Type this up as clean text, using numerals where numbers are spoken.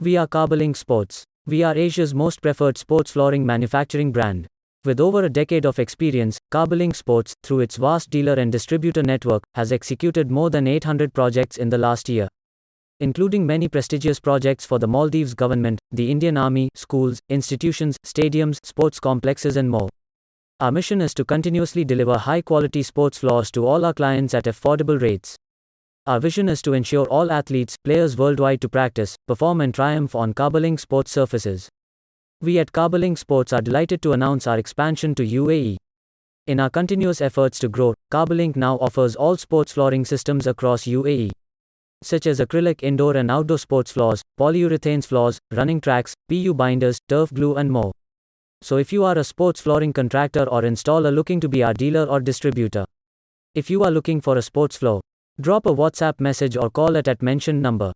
We are Carbolink Sports. We are Asia's most preferred sports flooring manufacturing brand. With over a decade of experience, Carbolink Sports, through its vast dealer and distributor network, has executed more than 800 projects in the last year, including many prestigious projects for the Maldives government, the Indian Army, schools, institutions, stadiums, sports complexes and more. Our mission is to continuously deliver high-quality sports floors to all our clients at affordable rates. Our vision is to ensure all athletes, players worldwide to practice, perform and triumph on Carbolink Sports Surfaces. We at Carbolink Sports are delighted to announce our expansion to UAE. In our continuous efforts to grow, Carbolink now offers all sports flooring systems across UAE, such as acrylic indoor and outdoor sports floors, polyurethanes floors, running tracks, PU binders, turf glue and more. So if you are a sports flooring contractor or installer looking to be our dealer or distributor, if you are looking for a sports floor, drop a WhatsApp message or call at mentioned number.